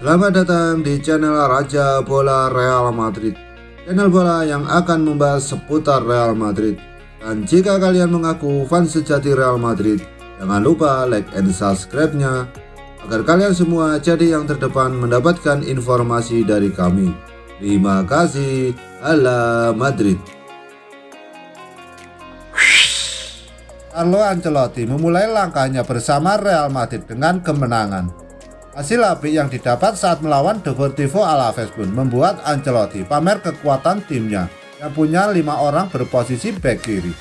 Selamat datang di channel Raja Bola Real Madrid, channel bola yang akan membahas seputar Real Madrid. Dan jika kalian mengaku fans sejati Real Madrid, jangan lupa like and subscribe-nya agar kalian semua jadi yang terdepan mendapatkan informasi dari kami. Terima kasih. Hala Madrid. Carlo Ancelotti memulai langkahnya bersama Real Madrid dengan kemenangan. Hasil apik yang didapat saat melawan Deportivo Alaves pun membuat Ancelotti pamer kekuatan timnya yang punya 5 orang berposisi bek kiri.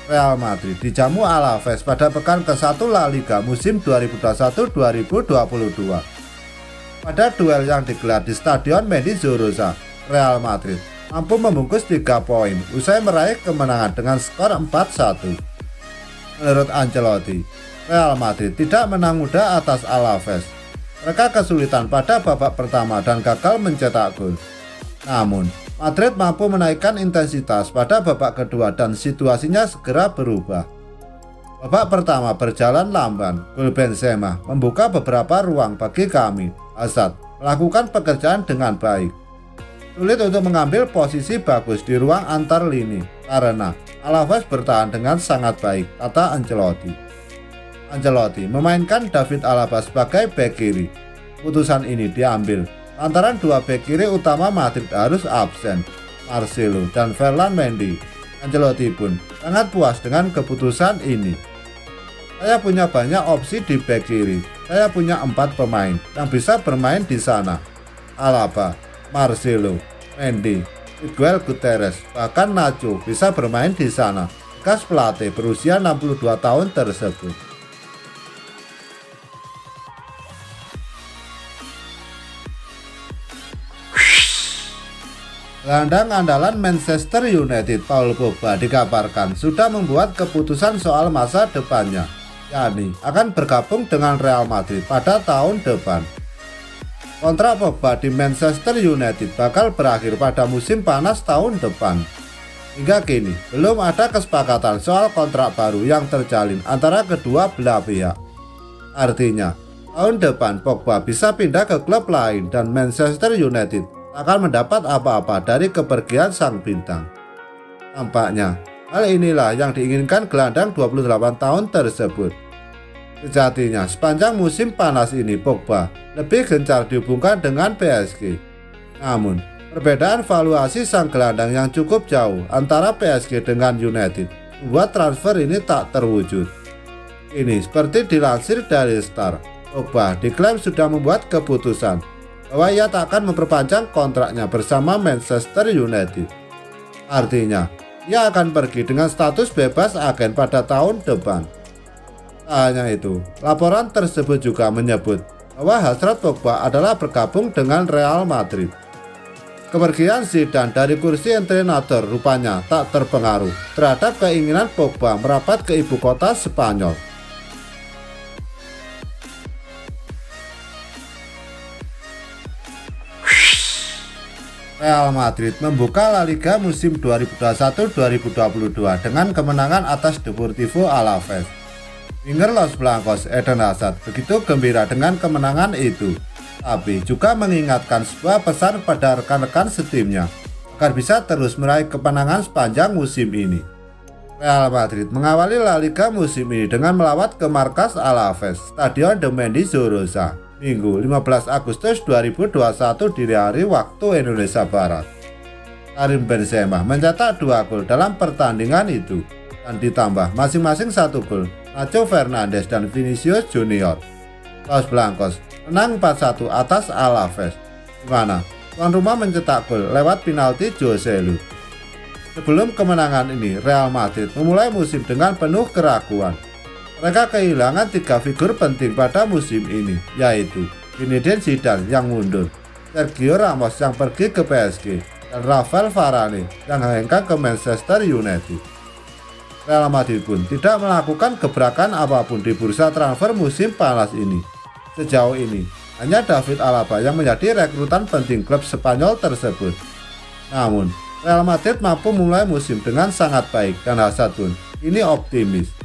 Real Madrid dijamu Alaves pada pekan ke-1 La Liga musim 2021-2022. Pada duel yang digelar di Stadion Mendizorroza, Real Madrid mampu membungkus 3 poin usai meraih kemenangan dengan skor 4-1. Menurut Ancelotti, Real Madrid tidak menang mudah atas Alaves. Mereka kesulitan pada babak pertama dan gagal mencetak gol. Namun, Madrid mampu menaikkan intensitas pada babak kedua dan situasinya segera berubah. Babak pertama berjalan lamban. Gol Benzema membuka beberapa ruang bagi kami. Hazard melakukan pekerjaan dengan baik. Sulit untuk mengambil posisi bagus di ruang antar lini karena Alaves bertahan dengan sangat baik, kata Ancelotti. Ancelotti memainkan David Alaba sebagai bek kiri. Keputusan ini diambil lantaran 2 bek kiri utama Madrid harus absen, Marcelo dan Ferland Mendy. Ancelotti pun sangat puas dengan keputusan ini. Saya punya banyak opsi di bek kiri. Saya punya 4 pemain yang bisa bermain di sana. Alaba, Marcelo, Mendy, Miguel Gutierrez, bahkan Nacho bisa bermain di sana. Bekas pelatih berusia 62 tahun tersebut. Gelandang andalan Manchester United Paul Pogba dikabarkan sudah membuat keputusan soal masa depannya, yakni akan bergabung dengan Real Madrid pada tahun depan. Kontrak Pogba di Manchester United bakal berakhir pada musim panas tahun depan. Hingga kini belum ada kesepakatan soal kontrak baru yang terjalin antara kedua belah pihak. Artinya, tahun depan Pogba bisa pindah ke klub lain dan Manchester United akan mendapat apa-apa dari kepergian sang bintang. Tampaknya hal inilah yang diinginkan gelandang 28 tahun tersebut. Sejatinya sepanjang musim panas ini Pogba lebih gencar dihubungkan dengan PSG. Namun perbedaan valuasi sang gelandang yang cukup jauh antara PSG dengan United membuat transfer ini tak terwujud. Ini seperti dilansir dari Star, Pogba diklaim sudah membuat keputusan bahwa ia tak akan memperpanjang kontraknya bersama Manchester United. Artinya, ia akan pergi dengan status bebas agen pada tahun depan. Tak hanya itu, laporan tersebut juga menyebut bahwa hasrat Pogba adalah bergabung dengan Real Madrid. Kepergian Zidane dari kursi entrenator rupanya tak terpengaruh terhadap keinginan Pogba merapat ke ibu kota Spanyol. Real Madrid membuka La Liga musim 2021-2022 dengan kemenangan atas Deportivo Alaves. Winger Los Blancos Eden Hazard begitu gembira dengan kemenangan itu, tapi juga mengingatkan sebuah pesan pada rekan-rekan setimnya agar bisa terus meraih kemenangan sepanjang musim ini. Real Madrid mengawali La Liga musim ini dengan melawat ke markas Alaves, Stadion Mendizorroza, Minggu 15 Agustus 2021 dini hari waktu Indonesia Barat. Karim Benzema mencetak 2 gol dalam pertandingan itu dan ditambah masing-masing 1 gol Nacho Fernandes dan Vinicius Junior. Los Blancos menang 4-1 atas Alaves, di mana tuan rumah mencetak gol lewat penalti Joselu. Sebelum kemenangan ini, Real Madrid memulai musim dengan penuh keraguan. Mereka kehilangan 3 figur penting pada musim ini, yaitu Zinedine Zidane yang mundur, Sergio Ramos yang pergi ke PSG, dan Rafael Varane yang hengkang ke Manchester United. Real Madrid pun tidak melakukan gebrakan apapun di bursa transfer musim panas ini. Sejauh ini, hanya David Alaba yang menjadi rekrutan penting klub Spanyol tersebut. Namun, Real Madrid mampu memulai musim dengan sangat baik dan Hazard pun ini optimis.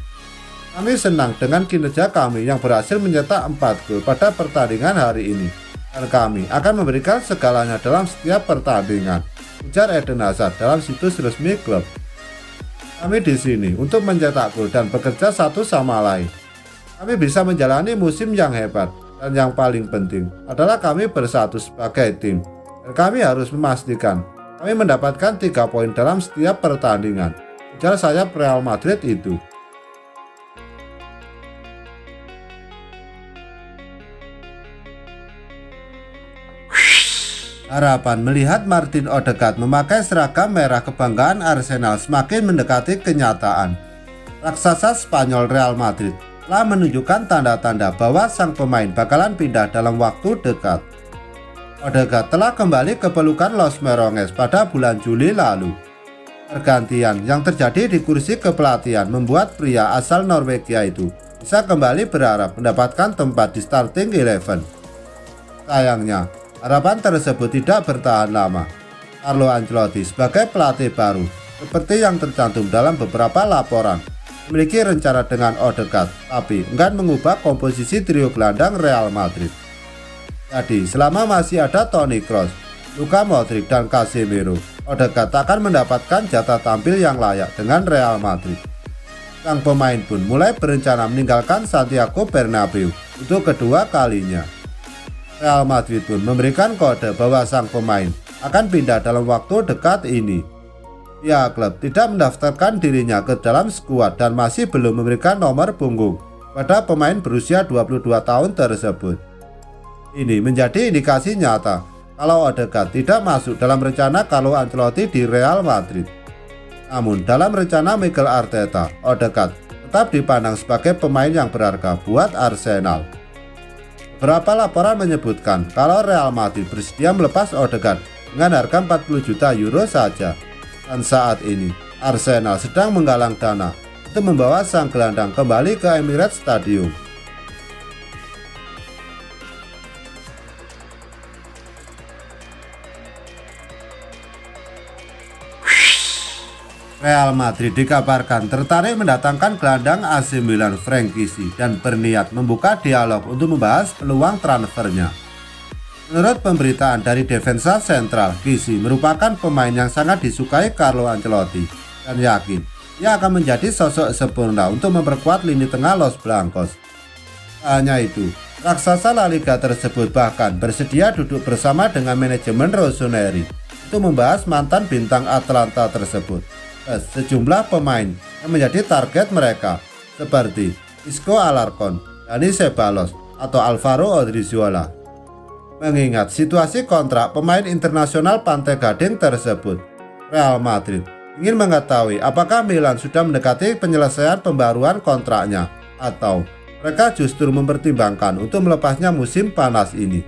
Kami senang dengan kinerja kami yang berhasil mencetak 4 gol pada pertandingan hari ini. dan kami akan memberikan segalanya dalam setiap pertandingan, ujar Eden Hazard dalam situs resmi klub. Kami di sini untuk mencetak gol dan bekerja satu sama lain. Kami bisa menjalani musim yang hebat, dan yang paling penting adalah kami bersatu sebagai tim. Dan kami harus memastikan kami mendapatkan 3 poin dalam setiap pertandingan, ujar sayap Real Madrid itu. Harapan melihat Martin Odegaard memakai seragam merah kebanggaan Arsenal semakin mendekati kenyataan. Raksasa Spanyol Real Madrid telah menunjukkan tanda-tanda bahwa sang pemain bakalan pindah dalam waktu dekat. Odegaard telah kembali ke pelukan Los Merengues pada bulan Juli lalu. Pergantian yang terjadi di kursi kepelatihan membuat pria asal Norwegia itu bisa kembali berharap mendapatkan tempat di starting 11. Sayangnya, harapan tersebut tidak bertahan lama. Carlo Ancelotti sebagai pelatih baru, seperti yang tercantum dalam beberapa laporan, memiliki rencana dengan Odegaard, tapi enggan mengubah komposisi trio gelandang Real Madrid. Jadi, selama masih ada Toni Kroos, Luka Modric, dan Casemiro, Odegaard akan mendapatkan jatah tampil yang layak dengan Real Madrid. Sang pemain pun mulai berencana meninggalkan Santiago Bernabeu untuk kedua kalinya. Real Madrid pun memberikan kode bahwa sang pemain akan pindah dalam waktu dekat ini. Pihak klub tidak mendaftarkan dirinya ke dalam skuad dan masih belum memberikan nomor punggung pada pemain berusia 22 tahun tersebut. Ini menjadi indikasi nyata kalau Odegaard tidak masuk dalam rencana Carlo Ancelotti di Real Madrid. Namun dalam rencana Mikel Arteta, Odegaard tetap dipandang sebagai pemain yang berharga buat Arsenal. Beberapa laporan menyebutkan kalau Real Madrid bersedia melepas Odegaard dengan harga 40 juta euro saja. Dan saat ini, Arsenal sedang menggalang dana untuk membawa sang gelandang kembali ke Emirates Stadium. Real Madrid dikabarkan tertarik mendatangkan gelandang AC Milan Franck Kessié dan berniat membuka dialog untuk membahas peluang transfernya. Menurut pemberitaan dari Defensa Central, Kessié merupakan pemain yang sangat disukai Carlo Ancelotti dan yakin ia akan menjadi sosok sempurna untuk memperkuat lini tengah Los Blancos. Tak hanya itu, raksasa La Liga tersebut bahkan bersedia duduk bersama dengan manajemen Rossoneri untuk membahas mantan bintang Atalanta tersebut. Sejumlah pemain yang menjadi target mereka seperti Isco Alarcón, Dani Ceballos, atau Alvaro Odriozola. Mengingat situasi kontrak pemain internasional Pantai Gading tersebut, Real Madrid ingin mengetahui apakah Milan sudah mendekati penyelesaian pembaruan kontraknya atau mereka justru mempertimbangkan untuk melepasnya musim panas ini.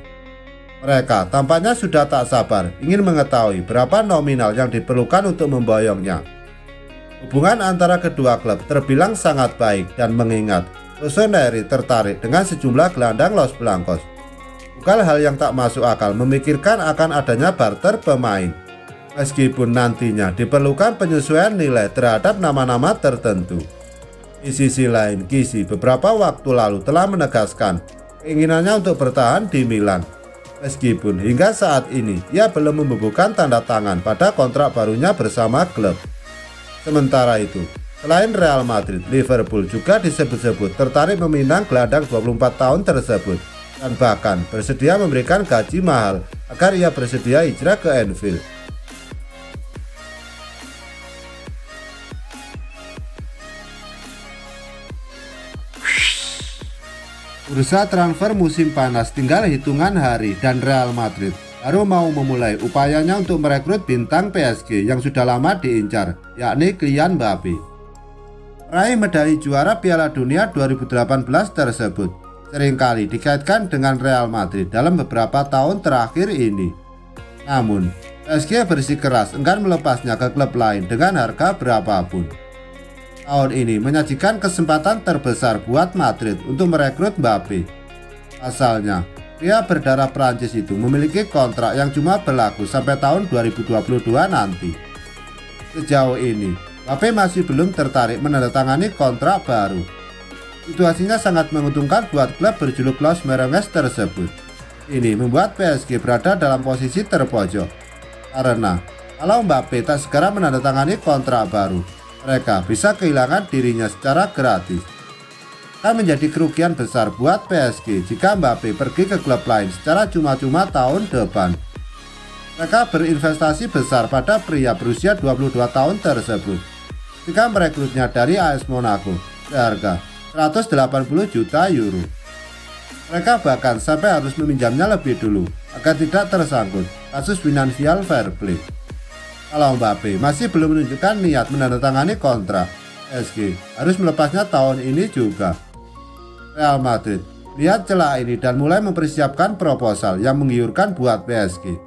Mereka tampaknya sudah tak sabar ingin mengetahui berapa nominal yang diperlukan untuk memboyongnya. Hubungan antara kedua klub terbilang sangat baik dan mengingat Rossoneri tertarik dengan sejumlah gelandang Los Blancos. Bukan hal yang tak masuk akal memikirkan akan adanya barter pemain. Meskipun nantinya diperlukan penyesuaian nilai terhadap nama-nama tertentu. Di sisi lain, Kessié beberapa waktu lalu telah menegaskan keinginannya untuk bertahan di Milan. Meskipun hingga saat ini ia belum membubuhkan tanda tangan pada kontrak barunya bersama klub. Sementara itu, selain Real Madrid, Liverpool juga disebut-sebut tertarik meminang gelandang 24 tahun tersebut dan bahkan bersedia memberikan gaji mahal agar ia bersedia hijrah ke Anfield. Bursa transfer musim panas tinggal hitungan hari dan Real Madrid baru mau memulai upayanya untuk merekrut bintang PSG yang sudah lama diincar, yakni Kylian Mbappé. Peraih medali juara Piala Dunia 2018 tersebut seringkali dikaitkan dengan Real Madrid dalam beberapa tahun terakhir ini. Namun, PSG bersikeras enggan melepasnya ke klub lain dengan harga berapapun. Tahun ini menyajikan kesempatan terbesar buat Madrid untuk merekrut Mbappé. Pasalnya, pria berdarah Prancis itu memiliki kontrak yang cuma berlaku sampai tahun 2022 nanti. Sejauh ini, Mbappé masih belum tertarik menandatangani kontrak baru. Situasinya sangat menguntungkan buat klub berjuluk Los Merengues tersebut. Ini membuat PSG berada dalam posisi terpojok. Karena kalau Mbappe tak segera menandatangani kontrak baru, mereka bisa kehilangan dirinya secara gratis. Akan menjadi kerugian besar buat PSG jika Mbappe pergi ke klub lain secara cuma-cuma tahun depan. Mereka berinvestasi besar pada pria berusia 22 tahun tersebut jika merekrutnya dari AS Monaco seharga 180 juta euro. Mereka bahkan sampai harus meminjamnya lebih dulu agar tidak tersangkut kasus finansial fair play. Kalau Mbappe masih belum menunjukkan niat menandatangani kontrak, PSG harus melepasnya tahun ini juga. Real Madrid lihat celah ini dan mulai mempersiapkan proposal yang menggiurkan buat PSG.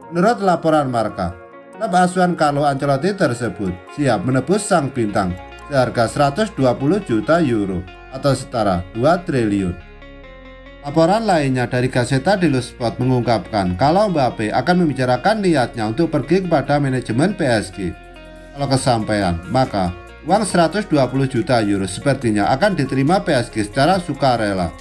Menurut laporan Marca, klub asuhan Carlo Ancelotti tersebut siap menebus sang bintang seharga 120 juta euro atau setara 2 triliun. Laporan lainnya dari Gazzetta dello Sport mengungkapkan kalau Mbappe akan membicarakan niatnya untuk pergi kepada manajemen PSG. Kalau kesampaian, maka uang 120 juta euro sepertinya akan diterima PSG secara sukarela.